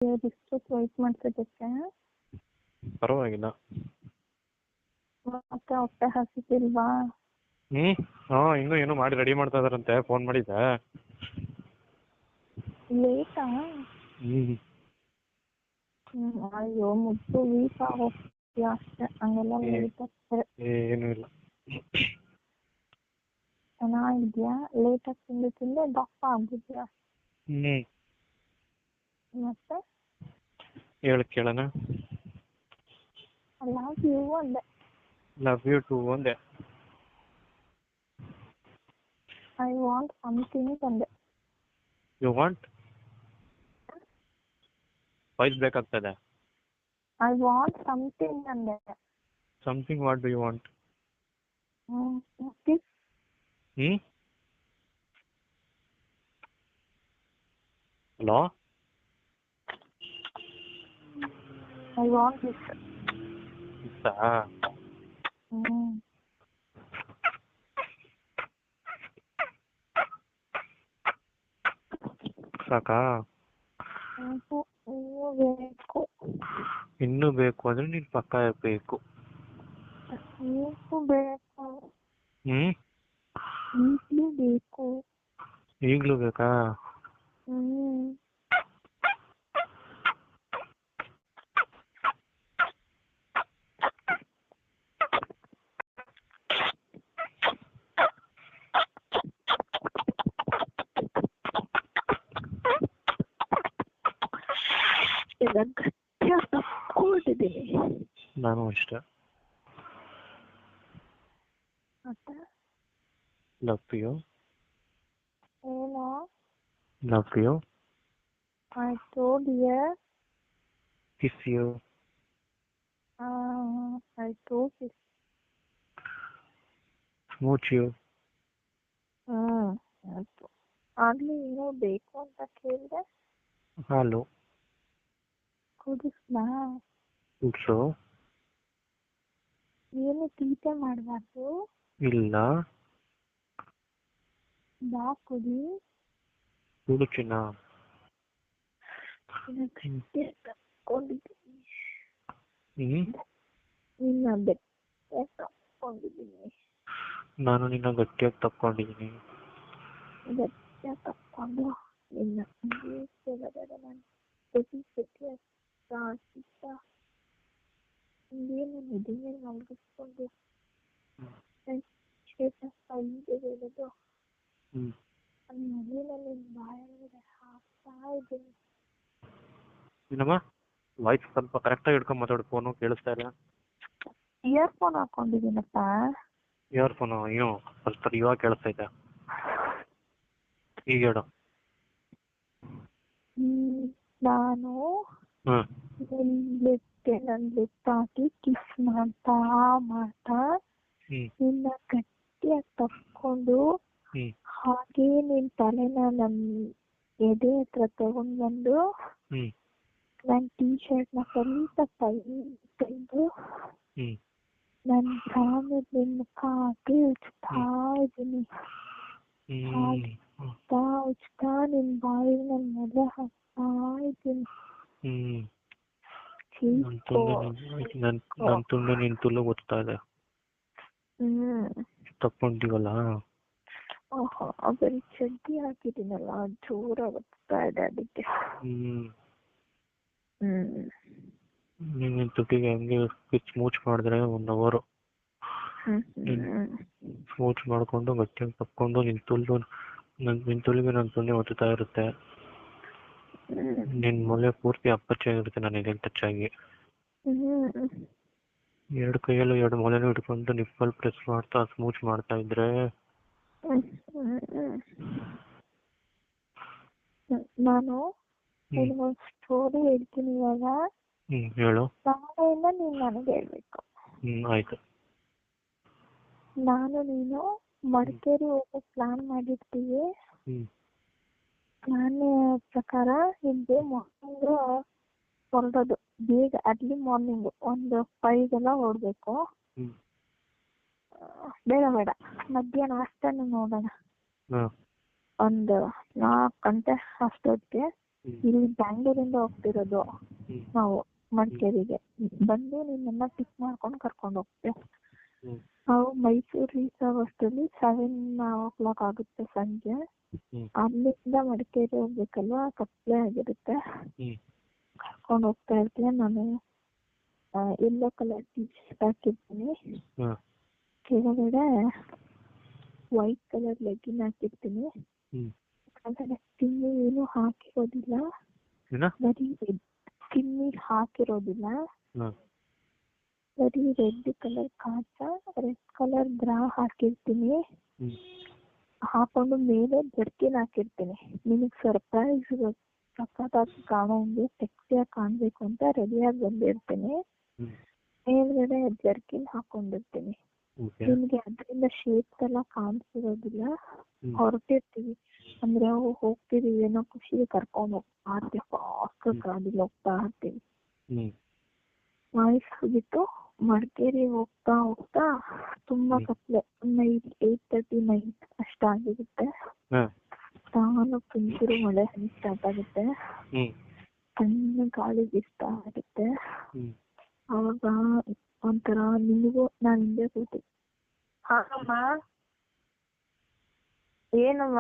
ಇಷ್ಟೊತ್ತು ವೆಯ್ಟ್ ಮಾಡ್ಸೋದಕ್ಕೆ. ಪರವಾಗಿಲ್ಲ. ಮತ್ತೆ ಹೊಟ್ಟೆ ಹಸಿತಿಲ್ವಾ? ಇನ್ನೂ ಏನೋ ಮಾಡಿ ರೆಡಿ ಮಾಡ್ತಾ ಇದಾರಂತೆ, ಫೋನ್ ಮಾಡಿದ್ದೆ. ಲೇಟಾ? ಅಯ್ಯೋ ಮುದ್ದು ವೀಕ್ ಆಗೋಗ್ತೀಯ ಅಷ್ಟೇ, ಹಂಗೆಲ್ಲ ಲೇಟ್ ಆಗ್ತದೆ. ಏನೂ ಇಲ್ಲ. ಚೆನ್ನಾಗಿದ್ಯಾ? ಲೇಟಾಗಿ ತಿಂದು ದಪ್ಪ ಆಗ್ಬಿದ್ಯಾ? ಮತ್ತೆ ಹೇಳು ಕೇಳೋಣ. ಲವ್ ಯು ಅಂದೆ. ಲವ್ ಯು ಟು ಅಂದೆ. ಐ ವಾಂಟ್ ಸಮಥಿಂಗ್ ಅಂದೆ. You want? ವಾಯ್ಸ್ ಬ್ರೇಕ್ ಆಗ್ತದೆ. ಐ ವಾಂಟ್ ಸಮಥಿಂಗ್ ಅಂದೆ. Something what do you want? Kiss. Hello? I want kiss. ಇತ್ತಾ? ಸಾಕಾ? ಬೇಕು. ಇನ್ನೂ ಬೇಕು ಅಂದ್ರೆ ನೀನ್ ಪಕ್ಕ ಇರ್ಬೇಕು. ಬೇಕು. ಈಗ್ಲೂ ಬೇಕು. ಈಗ್ಲೂ ಬೇಕಾ? ತಪ್ಕೊಂಡಿದ್ದೀನಿ. ನಾನು ಅಷ್ಟೇ. ಮತ್ತೆ ಲವ್ ಯು. ಏನೋ? Love you. I told you. Kiss you. I told you. Smooch you. ಆಯ್ತು. ಆಗ್ಲಿ ಏನೋ ಬೇಕು ಅಂತ ಕೇಳಿದೆ. ಹಾಲು. ಕುಡಿಸ್ಲಾ? ಕುಡ್ಸು. ಏನು ತೀಟೆ ಮಾಡಬಾರ್ದು. ಇಲ್ಲ. ಬಾ ಕುಡಿ. ಕುಡು ಚಿನ್ನ. ತಕ್ಕೊಂಡಿದ್ದೀನಿ. ನಿನ್ನ ಬೆಟ್ಟ ತಕ್ಕೊಂಡಿದ್ದೀನಿ. ನಾನು ನಿನ್ನ ಗಟ್ಟಿಯಾಗಿ ತಕ್ಕೊಂಡಿದ್ದೀನಿ. ಬೆಟ್ಟ ತಕ್ಕೊಂಡು ನಿನ್ನ ನಾನು ಏನು ನಿಧಿ ಮೇಲೆ ಮಲಗಿಸ್ಕೊಂಡು ಹೇಳೋದು ಮನೆಯಲ್ಲಿ ಬಾಯಲ್ಲಿ ಹಾಕ್ತಾ ಇದ್ದೀನಿ. ಏನಮ್ಮ ವಾಯ್ಸ್ ಸ್ವಲ್ಪ ಕರೆಕ್ಟಾಗಿ ಹಿಡ್ಕೊಂಡು ಮಾತಾಡು, ಫೋನು ಕೇಳಿಸ್ತಾ ಇಲ್ಲ. ಇಯರ್ಫೋನ್ ಹಾಕೊಂಡಿದ್ದೀನಪ್ಪ. ಇಯರ್ಫೋನು ಏನು ಸ್ವಲ್ಪ ಇವಾಗ ಕೇಳಿಸ್ತೈತೆ. ಈಗ ಹೇಳು. ನಾನು ನನ್ನ ಲಿಪ್ಪಾಕಿ ಕಿಸ್ ಮಾಡ್ತಾ ನಿನ್ನ ಗಟ್ಟಿಯಾಗಿ ತಕ್ಕೊಂಡು ಹಾಗೆ ನಿನ್ ತಲೆನ ನನ್ನ ಎದೆ ಹತ್ರ ತಗೊಂಡ್ ಬಂದು ನನ್ನ ಟೀ ಶರ್ಟ್ನ ಸ್ವಲ್ಪ ತೆಗೆದು ನನ್ನ ಬ್ರಾಂಡ್ ಮುಖ ಹಾಕಿ ಉಚ್ತಾ ಇದ್ದೀನಿ. ಉಚ್ತಾ ನಿನ್ ಬಾಯಿ ನನ್ನ ಮೇಲೆ ಹಾಕ್ತಾ ಇದ್ದೀನಿ. ನನ್ನ ತುಂಡು ನಿನ್ ತುಳು ಗೊತ್ತಾ ಇದೆ. ತಕ್ಕೊಂಡಿವಲ್ಲ. ಬರೀ ಚಡ್ಡಿ ಹಾಕಿದ್ದೀನಲ್ಲ, ಜೋರಾಗಿ ಗೊತ್ತಾ ಇದೆ ಅದಕ್ಕೆ. ನಿನ್ನ ತುಟಿಗೆ ಹಂಗೆ ಸ್ಮೂಚ್ ಮಾಡಿದ್ರೆ 1 hour ಸ್ಮೂಚ್ ಮಾಡ್ಕೊಂಡು ಗಟ್ಟಿಯಾಗಿ ತಕ್ಕೊಂಡು ನಿನ್ ತುಳಿಗೆ ನನ್ನ ತುಂಡೆ ಒತ್ತುತ್ತಾ ಇರುತ್ತೆ. ನಿನ್ ಮೊಲೆ ಪೂರ್ತಿ ಅಪ್ಪಚ್ಚಾಗಿರುತ್ತೆ ನನಗೆ ಟಚ್ ಆಗಿ. 2 ಕೈಯಲ್ಲೂ 2 ಮೊಲೆನೂ ಹಿಡ್ಕೊಂಡು ನಿಪ್ಪಲ್ ಪ್ರೆಸ್ ಮಾಡ್ತಾ ಸ್ಮೂಚ್ ಮಾಡ್ತಾ ಇದ್ರೆ ನಾನು ನಿನಗೊಂದು ಸ್ಟೋರಿ ಹೇಳ್ತೀನಿ ಇವಾಗ. ಹೇಳು. ನಾಳೆಯಿಂದ ನೀನು ನನಗೆ ಹೇಳ್ಬೇಕು. ಆಯ್ತು. ನಾನು ನೀನು ಮಡಿಕೇರಿ ಹೋಗೋ ಪ್ಲಾನ್ ಮಾಡಿರ್ತೀವಿ. ಪ್ಲಾನ್ ಪ್ರಕಾರ ಇಲ್ಲಿ ಮಾರ್ನಿಂಗ್ ಹೊರಡೋದು, ಬೇಗ ಅರ್ಲಿ ಮಾರ್ನಿಂಗ್ ಒಂದು 5 ಹೊರಡ್ಬೇಕು. ಬೇಡ ಮಧ್ಯಾಹ್ನ ಅಷ್ಟನ್ನು ನೋಡೋಣ. ಒಂದು 4 ಗಂಟೆ ಅಷ್ಟೊತ್ತಿಗೆ ಇಲ್ಲಿ ಬ್ಯಾಂಗ್ಳೂರಿಂದ ಹೋಗ್ತಿರೋದು ಹ್ಮ್ ನಾವು ಮಡಿಕೇರಿಗೆ. ಬಂದು ನಿಮ್ಮನ್ನ ಪಿಕ್ ಮಾಡ್ಕೊಂಡು ಕರ್ಕೊಂಡು ಹೋಗ್ತೇವೆ. ಹ್ಮ್ ನಾವು ಮೈಸೂರು ರೀಚ್ ಆಗೋಷ್ಟರಲ್ಲಿ 7 o'clock ಆಗುತ್ತೆ ಸಂಜೆ. ಹ್ಮ್ ಅಲ್ಲಿಂದ ಮಡಿಕೇರಿ ಹೋಗ್ಬೇಕಲ್ವಾ, ಕತ್ಲೆ ಆಗಿರುತ್ತೆ. ಹ್ಮ್ ಕರ್ಕೊಂಡು ಹೋಗ್ತಾ ಇರ್ತೀನಿ. ನಾನು ಯೆಲ್ಲೋ ಕಲರ್ ಟೀ ಶರ್ಟ್ ಹಾಕಿರ್ತೀನಿ, ಹಾ ಕೆಳಗಡೆ ವೈಟ್ ಕಲರ್ ಲೆಗ್ಗಿನ್ ಹಾಕಿರ್ತೀನಿ. ಹ್ಮ್ ಯಾಕಂದ್ರೆ ಸ್ಕಿನ್ನಿ ಏನು ಹಾಕಿರೋದಿಲ್ಲ, ಏನ ಬರೀ ಸ್ಕಿನ್ನಿ ಹಾಕಿರೋದಿಲ್ಲ, ಹಾ ಬರೀ ರೆಡ್ ಕಲರ್ ಕಾಚ, ರೆಡ್ ಕಲರ್ ಬ್ರಾ ಹಾಕಿರ್ತೀನಿ. ಹ್ಮ್ ಹಾಕೊಂಡು ಮೇಲೆ ಜರ್ಕಿನ್ ಹಾಕಿರ್ತೀನಿ. ನಿನಗೆ ಸರ್ಪ್ರೈಸ್ ಸಖತ್ತಾಗಿ ಕಾಣೋಂಗೆ ಸೆಕ್ಸಿಯಾಗಿ ಕಾಣಬೇಕು ಅಂತ ರೆಡಿಯಾಗಿ ಬಂದಿರ್ತೀನಿ. ಹ್ಮ್ ಮೇಲ್ಗಡೆ ಜರ್ಕಿನ್ ಹಾಕೊಂಡಿರ್ತೀನಿ. ಓಕೆ ನಿಮ್ಗೆ ಅದರಿಂದ ಶೇಪ್ಸ್ ಎಲ್ಲ ಕಾಣಿಸಿರೋದಿಲ್ಲ. ಹ್ಮ್ ಹೊರಟಿರ್ತೀವಿ ಅಂದ್ರೆ ಹೋಗ್ತಿದೀವಿ ಏನೋ ಖುಷಿಗೆ ಕರ್ಕೊಂಡು ಹೋಗ್ತಾ ಇರ್ತೀವಿ, ಫಾಸ್ಟ್ ಗಾಡಿಲಿ ಹೋಗ್ತಾ ಇರ್ತೀವಿ. ಹ್ಮ್ ಮೈಸೂರು ಮಡಿಕೇರಿ ಹೋಗ್ತಾ ಹೋಗ್ತಾ ತುಂಬಾ ಕತ್ಲೆ, 8:30 ಅಷ್ಟಾಗಿರುತ್ತೆ. ಹಾ ನಾನು ತುಂತುರು ಮಳೆ ಸ್ಟಾರ್ಟ್ ಆಗುತ್ತೆ. ಹ್ಮ್ ಸಣ್ಣ ಗಾಳಿ ಬೀಸ್ತಾ ಇರುತ್ತೆ. ಹ್ಮ್ ಅವಾಗ ಒಂಥರ ನಿಮಗೂ ನಾನು ಹಿಂದೆ ಕೂತಿ, ಹಾಗಮ್ಮ ಏನಮ್ಮ